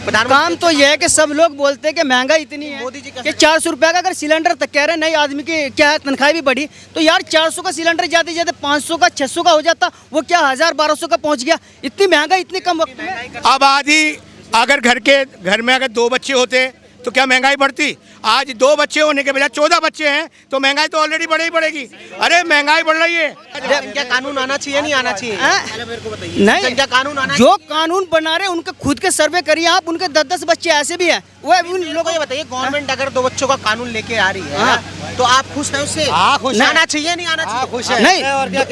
काम तो यह है कि सब लोग बोलते हैं कि महंगाई इतनी है मोदी जी कि 400 रुपए का अगर सिलेंडर तक कह रहे हैं, नई आदमी की क्या है, तनख्वाह भी बढ़ी, तो यार 400 का सिलेंडर जाते जाते 500 का 600 का हो जाता, वो क्या 1000-1200 का पहुंच गया। इतनी महंगाई इतनी कम वक्त में। अब आदि अगर घर में अगर 2 बच्चे होते तो क्या महंगाई बढ़ती? आज 2 बच्चे होने के बजाय 14 बच्चे हैं तो महंगाई तो ऑलरेडी बढ़ ही बढ़ेगी। अरे महंगाई बढ़ रही है। क्या कानून आना चाहिए नहीं आना चाहिए? मेरे को बताइए। नहीं, क्या कानून आना जो कानून बना रहे उनके खुद के सर्वे करिए आप, उनके 10-10 बच्चे ऐसे भी हैं। वो उन लोगों को ये बताइए, गवर्नमेंट अगर 2 बच्चों का कानून लेके आ रही है तो आप खुश हैं उससे? खुश आना चाहिए नहीं आना चाहिए? खुश है। नहीं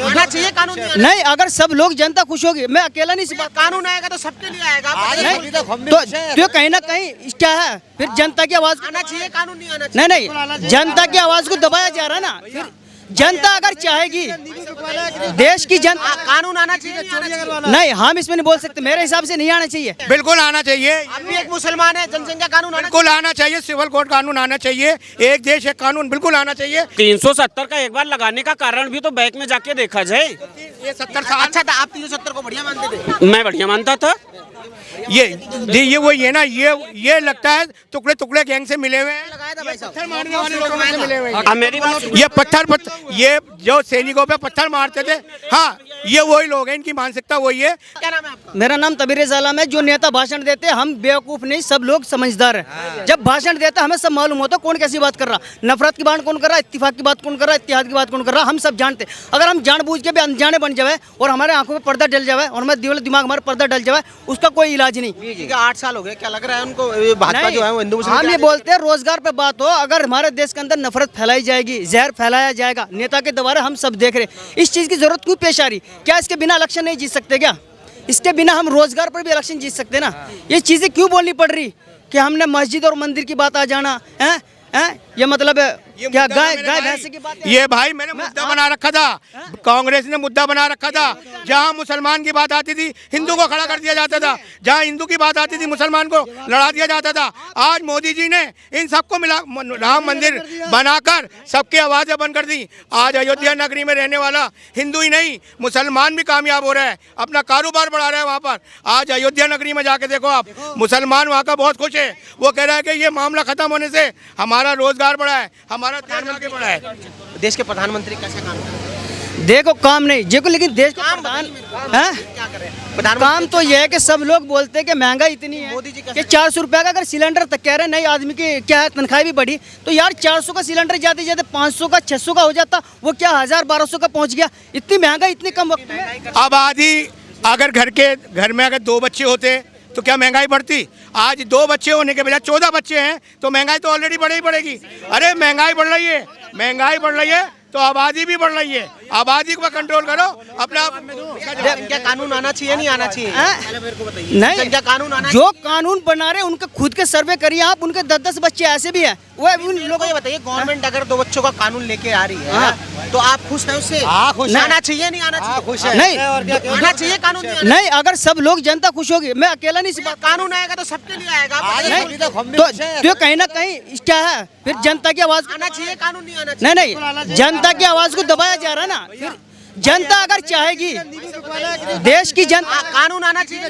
आना चाहिए कानून नहीं, अगर सब लोग जनता खुश होगी, मैं अकेला नहीं। कानून आएगा तो सबके लिए आएगा। तो कहीं ना कहीं क्या है, फिर जनता की आवाज आना चाहिए, कानून नहीं आना चाहिए। नहीं, जनता की आवाज को दबाया जा रहा है ना। फिर जनता अगर चाहेगी, देश की जनता, कानून आना चाहिए नहीं आना चाहिए? नहीं, हम इसमें नहीं बोल सकते, मेरे हिसाब से नहीं आना चाहिए। बिल्कुल आना चाहिए। आप भी एक मुसलमान है, जनसंख्या कानून बिल्कुल आना चाहिए, सिविल कोड कानून आना चाहिए, एक देश एक कानून बिल्कुल आना चाहिए। 370 का एक बार लगाने का कारण भी तो बैंक में जाके देखा जाए। ये 70 साल अच्छा था, आप 370 को बढ़िया मानते थे? मैं बढ़िया मानता था। ये वही है ना, ये लगता है टुकड़े टुकड़े गैंग से मिले हुए हैं, पत्थर मारने वाले लोगों से मिले हुए हैं। मेरी बात, ये पत्थर ये जो सैनिकों पे पत्थर मारते थे, हाँ ये वही लोग हैं, इनकी मानसिकता वही है। क्या नाम है आपका? मेरा नाम तबीर आलम है। जो नेता भाषण देते हैं, हम बेवकूफ नहीं, सब लोग समझदार हैं। जब भाषण देता है हमें सब मालूम होता है कौन कैसी बात कर रहा, नफरत की बात कौन कर रहा, इत्तेफाक की बात कौन कर रहा, इत्तेहाद की बात कौन कर रहा, हम सब जानते हैं। अगर हम जानबूझ के भी अनजाने बन जाए और हमारे आंखों में पर्दा डल जाए और हमारे दिमाग हमारा पर्दा डल जाए, उसका कोई इलाज नहीं। 8 साल हो गए, क्या लग रहा है उनको भाजपा जो है वो हिंदू मुस्लिम? हम ये बोलते हैं रोजगार पे बात हो, अगर हमारे देश के अंदर नफरत फैलाई जाएगी, जहर फैलाया जाएगा नेता के द्वारा, हम सब देख रहे हैं। इस चीज की जरूरत क्यों पेश आ रही? क्या इसके बिना इलेक्शन नहीं जीत सकते? क्या इसके बिना हम रोजगार पर भी इलेक्शन जीत सकते ना? ये चीजें क्यों बोलनी पड़ रही कि हमने मस्जिद और मंदिर की बात आ जाना है? ये मतलब क्या गाय भैंस की बात है? ये भाई मैंने मुद्दा बना रखा था, कांग्रेस ने मुद्दा बना रखा था। जहां मुसलमान की बात आती थी हिंदू को खड़ा कर दिया जाता था, जहां हिंदू की बात आती थी मुसलमान को लड़ा दिया जाता था। आज मोदी जी ने इन सबको मिला, राम मंदिर बनाकर सबकी आवाजें बंद कर दी। आज अयोध्या नगरी में रहने वाला हिंदू ही नहीं मुसलमान भी कामयाब हो रहा है, अपना कारोबार बढ़ा रहा है वहाँ पर। आज अयोध्या नगरी में जाके देखो आप, मुसलमान वहाँ का बहुत खुश है। वो कह रहा है कि ये मामला खत्म होने से हमारा रोजगार बढ़ा है, हमारा देश आगे बढ़ा है। देश के प्रधानमंत्री कैसे काम कर रहे हैं? देखो काम नहीं देखो, लेकिन देश का प्रधान क्या कर रहे हैं? काम तो यह है कि सब लोग बोलते हैं कि महंगाई इतनी है मोदी जी कि 400 रुपए का अगर सिलेंडर तक कह रहे हैं, नई आदमी की क्या है, तनख्वाह भी बढ़ी, तो यार 400 का सिलेंडर जाते जाते 500 का 600 का हो जाता, वो क्या 1000-1200 का पहुंच गया। इतनी महंगाई इतनी कम वक्त में। अब आदि अगर घर में अगर 2 बच्चे होते तो क्या महंगाई बढ़ती? आज 2 बच्चे होने के बजाय 14 बच्चे हैं तो महंगाई तो ऑलरेडी बढ़ ही बढ़ेगी। अरे महंगाई बढ़ रही है, महंगाई बढ़ रही है तो आबादी भी बढ़ रही है। आबादी को कंट्रोल करो अपना। क्या कानून आना चाहिए नहीं आना चाहिए? मेरे को बताइए। नहीं, क्या कानून आना? जो कानून बना रहे उनके खुद के सर्वे करिए आप, उनके 10-10 बच्चे ऐसे भी हैं। वो उन लोगों को ये बताइए, गवर्नमेंट अगर 2 बच्चों का कानून लेके आ रही है तो आप खुश हैं उससे? आना चाहिए नहीं आना चाहिए? खुश है। नहीं, आना चाहिए कानून नहीं, अगर सब लोग जनता खुश होगी, मैं अकेला नहीं। कानून आएगा तो सबके लिए आएगा। तो कहीं ना कहीं क्या है, फिर जनता की आवाज आना चाहिए, कानून नहीं आना चाहिए? नहीं, जनता की आवाज को दबाया जा रहा है ना। फिर जनता अगर चाहेगी, देश की जनता, कानून आना चाहिए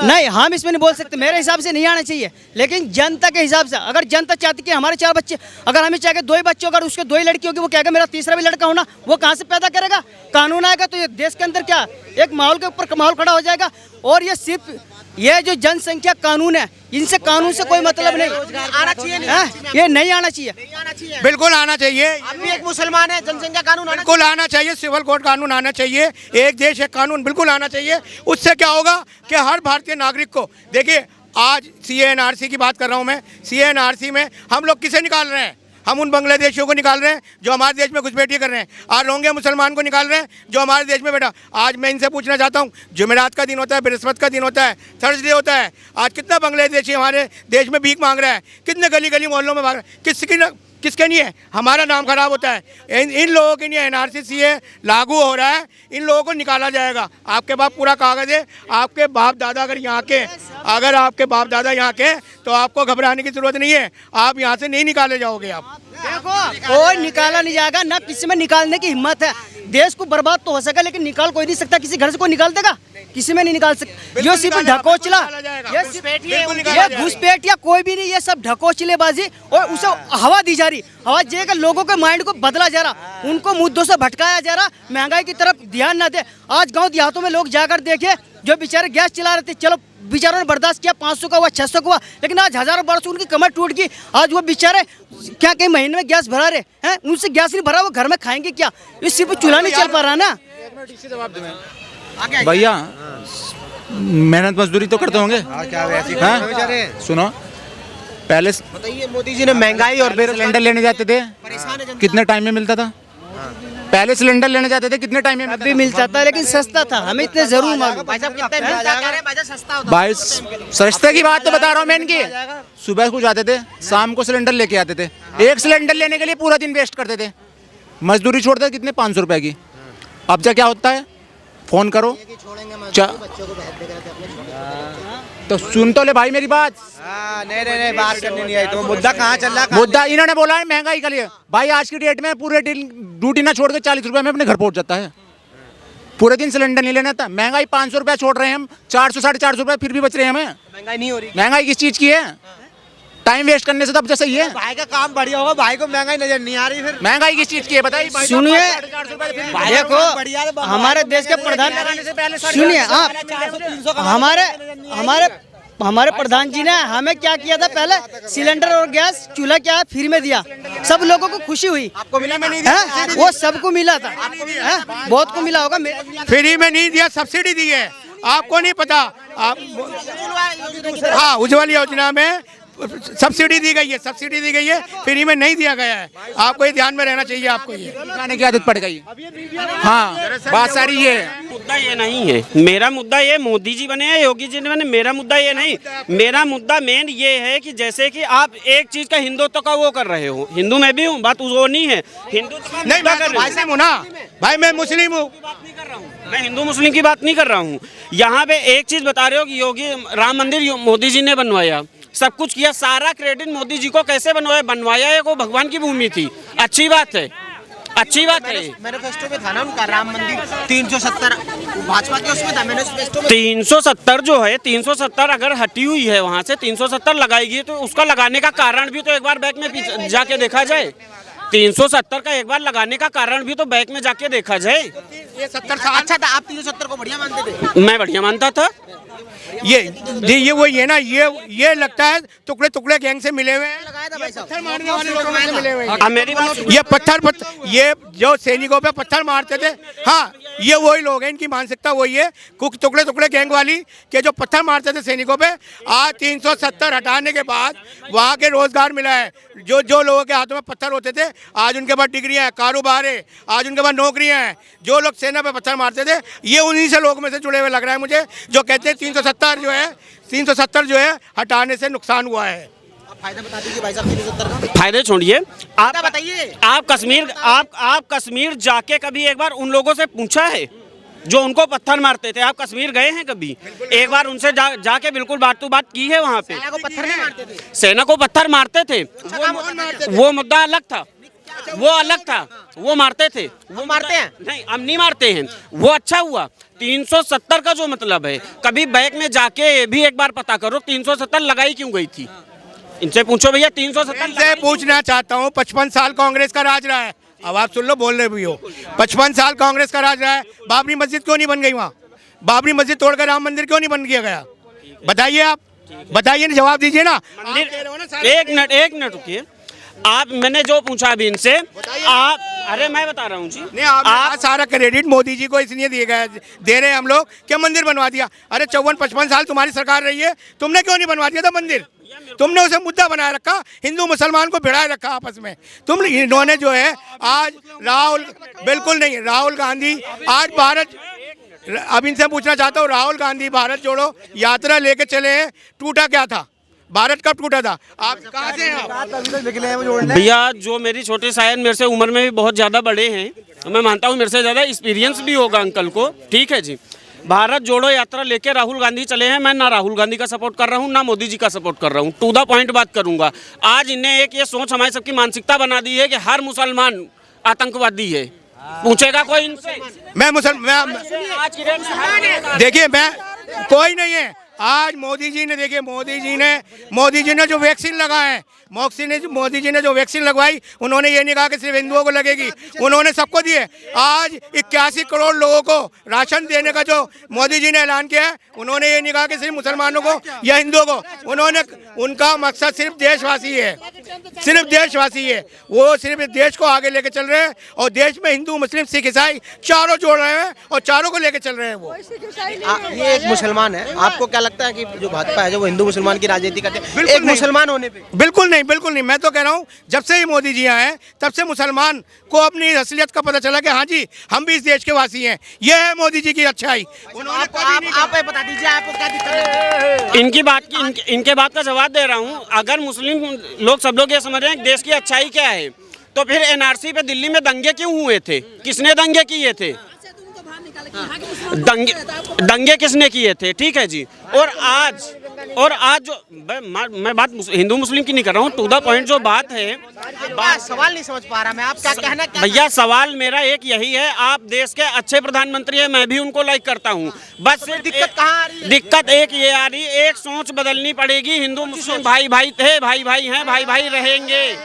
नहीं, हम इसमें नहीं बोल सकते, मेरे हिसाब से नहीं आना चाहिए। लेकिन जनता के हिसाब से, अगर जनता चाहती कि हमारे 4 बच्चे, अगर हमें चाहे 2 ही बच्चे, अगर उसके 2 ही लड़की होगी, वो कहेगा मेरा तीसरा भी लड़का होना, वो कहाँ से पैदा करेगा? कानून आएगा तो ये देश के अंदर क्या एक माहौल के ऊपर माहौल खड़ा हो जाएगा। और ये सिर्फ ये जो जनसंख्या कानून है, इनसे कानून से कोई मतलब नहीं। आना चाहिए नहीं? ये नहीं आना चाहिए। बिल्कुल आना चाहिए। आप भी एक मुसलमान है, जनसंख्या कानून बिल्कुल आना चाहिए, सिविल कोड कानून आना चाहिए, एक देश एक कानून बिल्कुल आना चाहिए। उससे क्या होगा कि हर भारतीय नागरिक को, देखिए आज CA/NRC की बात कर रहा हूँ मैं, CA/NRC में हम लोग किसे निकाल रहे हैं? हम उन बांग्लादेशियों को निकाल रहे हैं जो हमारे देश में घुसपैठी कर रहे हैं, और रोंगे मुसलमान को निकाल रहे हैं जो हमारे देश में बैठा। आज मैं इनसे पूछना चाहता हूँ, जुमेरात का दिन होता है, बृहस्पति का दिन होता है, थर्सडे होता है, आज कितना बांग्लादेशी हमारे देश में भीख मांग रहा है, कितने गली गली मोहल्लों में मांग रहा है, किसके लिए? हमारा नाम खराब होता है। इन लोगों के लिए NRC CA लागू हो रहा है, इन लोगों को निकाला जाएगा। आपके पास पूरा कागज है, आपके बाप दादा अगर यहाँ के, अगर आपके बाप दादा यहाँ के, तो आपको घबराने की जरूरत नहीं है, आप यहाँ से नहीं निकाले जाओगे। आप देखो, कोई निकाला नहीं जाएगा, ना किसी में निकालने की हिम्मत है। देश को बर्बाद तो हो सका, लेकिन निकाल कोई नहीं सकता, किसी घर से कोई निकाल देगा? किसी में नहीं निकाल सकते। ये सिर्फ ढकोचला, ये घुसपैठ या कोई भी नहीं, ये सब ढकोचलेबाजी और उसे हवा दी जा रही, हवा देकर लोगों के माइंड को बदला जा रहा, उनको मुद्दों से भटकाया जा रहा, महंगाई की तरफ ध्यान न दे। आज गाँव देहातों में लोग जाकर देखे, जो बेचारे गैस चला रहे थे, चलो बेचारों ने बर्दाश्त किया, 500 का हुआ, 600 का हुआ, लेकिन आज हजारों वर्ष उनकी कमर टूट गई। आज वो बेचारे क्या कई महीने में गैस भरा रहे हैं, उनसे गैस नहीं भरा, वो घर में खाएंगे क्या? इस सिर्फ चूल्हा नहीं चल पा रहा ना भैया। मेहनत मजदूरी तो करते होंगे, हाँ? सुनो, पहले बताइए, मोदी जी ने महंगाई और बेरोजगारी सिलेंडर लेने जाते थे, परेशान है जनता। कितने टाइम में मिलता था? पहले सिलेंडर लेने जाते थे, कितने टाइम में अभी मिलता था, लेकिन सस्ता था, हमें इतने जरूर मालूम। भाई साहब कितने मिलता कह रहे हैं, भाई साहब सस्ता होता। भाई सस्ते की बात तो बता रहा हूँ मैं इनकी। सुबह को जाते थे, शाम को सिलेंडर लेके आते थे, एक सिलेंडर लेने के लिए पूरा दिन वेस्ट करते थे। मजदूरी छोड़ते थे कितने, 500 रुपए की। अब क्या क्या होता है, फोन करो तो सुन तो ले भाई मेरी बात। नहीं बात करनी नहीं आई, तो मुद्दा कहाँ चल रहा है? मुद्दा इन्होंने बोला है महंगाई के लिए। भाई आज की डेट में पूरे ड्यूटी ना छोड़ के 40 रुपए में अपने घर पहुंच जाता है। पूरे दिन सिलेंडर नहीं लेना था। महंगाई 500 रुपया छोड़ रहे हैं हम, 400 साढ़े 400 रुपये फिर भी बच रहे हैं हमें। महंगाई नहीं हो रही। महंगाई किस चीज़ की है? टाइम वेस्ट करने से तब जैसा ही है। भाई का काम बढ़िया होगा, भाई को महंगाई नजर नहीं आ रही। फिर महंगाई किस चीज़ की है बताइए? सुनिए, देखो हमारे देश के प्रधान, सुनिए आप, हमारे प्रधान जी ने हमें क्या किया था, पहले सिलेंडर और गैस चूल्हा क्या फ्री में दिया, सब लोगों को खुशी हुई। आपको मिला? मैं नहीं दिया, वो सबको मिला था, बहुत को मिला होगा। फ्री में नहीं दिया, सब्सिडी दी है, आपको नहीं पता। आप हाँ, उज्ज्वल योजना में सब्सिडी दी गई है, सब्सिडी दी गई है, फ्री में नहीं दिया गया है। आपको ये ध्यान में रहना चाहिए। आपको ये खाने की आदत पड़ गई। हाँ, बात सारी ये है। मुद्दा ये नहीं है मेरा, मुद्दा ये मोदी जी बने हैं, योगी जी बने, मेरा मुद्दा ये नहीं। मेरा मुद्दा मेन ये है कि जैसे कि आप एक चीज का हिंदुत्व का वो कर रहे हो, हिंदू मैं भी हूँ, बात वो नहीं है। हिंदुत्व नहीं, मैं हूँ ना भाई, मैं मुस्लिम हूँ, मैं हिंदू मुस्लिम की बात नहीं कर रहा हूँ। यहाँ पे एक चीज बता रहे हो कि योगी राम मंदिर मोदी जी ने बनवाया, सब कुछ किया, सारा क्रेडिट मोदी जी को कैसे बनवाया है? वो भगवान की भूमि थी, अच्छी बात है, अच्छी बात है। मैनिफेस्टो में था ना उनका, राम मंदिर 370 भाजपा के उसमें था मैनिफेस्टो में। 370 जो है, 370 अगर हटी हुई है वहाँ से 370 लगाएगी, तो उसका लगाने का कारण भी तो एक बार बैक में जाके देखा जाए। 370 का एक बार लगाने का कारण भी तो बैक में जाके देखा जाए। ये 70 साल अच्छा था, आप 370 को बढ़िया मानते थे? मैं बढ़िया मानता था। ये वही है ना, ये लगता है टुकड़े टुकड़े गैंग से मिले हुए हैं, पत्थर मारने वाले लोगों से मिले हुए हैं। मेरी बात, ये पत्थर ये जो सैनिकों पे पत्थर मारते थे, हाँ, ये वही लोग हैं, इनकी मानसिकता वही है, टुकड़े टुकड़े गैंग वाली, के जो पत्थर मारते थे सैनिकों पे। आज 370 हटाने के बाद वहाँ के रोजगार मिला है। जो लोगों के हाथों में पत्थर होते थे, आज उनके पास डिग्रियाँ हैं, कारोबार है, आज उनके पास नौकरियाँ हैं। जो लोग सेना पे पत्थर मारते थे, ये उन्हीं से लोगों में से जुड़े हुए लग रहा है मुझे, जो कहते हैं 370 जो है हटाने से नुकसान हुआ है। फायदा बता दीजिए भाई साहब 370 का। फायदे छोड़िए, आप बताइए। आप कश्मीर जाके कभी एक बार उन लोगों से पूछा है जो उनको पत्थर मारते थे? आप कश्मीर गए हैं कभी? एक बार उनसे जाके बिल्कुल बात तो बात की है वहाँ पे। सेना को पत्थर नहीं मारते थे? सेना को पत्थर मारते थे, वो मुद्दा अलग था, वो अलग था, वो मारते थे, वो मारते हैं नहीं, हम नहीं मारते हैं, वो अच्छा हुआ। 370 का जो मतलब है, कभी बैक में जाके भी एक बार पता करो 370 लगाई क्यों गई थी, इनसे पूछो भैया। 370 से पूछना चाहता हूँ, 55 साल कांग्रेस का राज रहा है, अब आप सुन लो, बोल रहे भी हो, 55 साल कांग्रेस का राज रहा है, बाबरी मस्जिद क्यों नहीं बन गई वहाँ? बाबरी मस्जिद तोड़कर राम मंदिर क्यों नहीं बन किया गया? बताइए, आप बताइए ना, जवाब दीजिए ना। एक मिनट रुकिए, आप, मैंने जो पूछा अभी इनसे, आप, अरे मैं बता रहा हूँ जी, नहीं, आप सारा क्रेडिट मोदी जी को इसलिए दे रहे हैं हम लोग, क्या मंदिर बनवा दिया। अरे 54-55 साल तुम्हारी सरकार रही है, तुमने क्यों नहीं बनवा दिया था मंदिर? तुमने उसे मुद्दा बनाए रखा, हिंदू मुसलमान को भिड़ाए रखा आपस में। इन्होंने जो है आज बिल्कुल नहीं, राहुल गांधी आज भारत, अब इनसे पूछना चाहता हूँ, राहुल गांधी भारत जोड़ो यात्रा लेके चले हैं, टूटा क्या था? भारत कब टूटा था? आप कहाँ से हैं? भैया जो मेरी छोटी शायद मेरे से उम्र में भी बहुत ज़्यादा बड़े हैं, तो मैं मानता हूँ मेरे से ज़्यादा एक्सपीरियंस भी होगा अंकल को, ठीक है जी। भारत जोड़ो यात्रा लेके राहुल गांधी चले हैं, मैं ना राहुल गांधी का सपोर्ट कर रहा हूँ ना मोदी जी का सपोर्ट कर रहा हूँ, टू द पॉइंट बात करूँगा। आज इन्हें एक ये सोच हमारी सबकी मानसिकता बना दी है कि हर मुसलमान आतंकवादी है, पूछेगा कोई इनसे? मैं मुसलमान, आज की डेट में देखिए मैं कोई नहीं है। आज मोदी जी ने देखिए, मोदी जी ने जो वैक्सीन लगाए हैं, मोदी जी ने जो वैक्सीन लगवाई, उन्होंने ये नहीं कहा कि सिर्फ हिंदुओं को लगेगी, उन्होंने सबको दिए। आज 81 करोड़ लोगों को राशन देने का जो मोदी जी ने ऐलान किया है, उन्होंने ये नहीं कहा कि सिर्फ मुसलमानों को या हिंदुओं को, उनका मकसद सिर्फ देशवासी है, सिर्फ देशवासी है। वो सिर्फ इस देश को आगे लेके चल रहे हैं और देश में हिंदू मुस्लिम सिख ईसाई चारों जोड़ रहे हैं और चारों को लेके चल रहे हैं वो। ये एक मुसलमान है, आपको क्या लगता है कि जो भाजपा है जो वो हिंदू मुसलमान की राजनीति करते हैं एक मुसलमान होने पे? बिल्कुल नहीं, मैं तो कह रहा हूँ जब से ही मोदी जी आए हैं तब से मुसलमान को अपनी असलियत का पता चला कि हाँ जी हम भी इस देश के वासी हैं। ये है मोदी जी की अच्छाई। आप बता दीजिए आपको क्या दिक्कत है? इनके बात का जवाब दे रहा हूँ। अगर मुस्लिम लोग सब लोग ये समझ रहे हैं कि देश की अच्छाई क्या है, तो फिर एनआरसी पे दिल्ली में दंगे क्यों हुए थे? किसने दंगे किए थे? दंगे किसने किए थे? ठीक है जी। और आज जो मैं बात हिंदू मुस्लिम की नहीं कर रहा हूँ, टू द पॉइंट जो बात है, सवाल नहीं समझ पा रहा मैं, आप क्या कहना क्या? भैया सवाल मेरा एक यही है, आप देश के अच्छे प्रधानमंत्री हैं, मैं भी उनको लाइक करता हूँ, बस सिर्फ दिक्कत कहाँ आ रही है? दिक्कत एक ये आ रही है, एक सोच बदलनी पड़ेगी। हिंदू मुस्लिम भाई भाई थे, भाई भाई हैं, भाई भाई रहेंगे।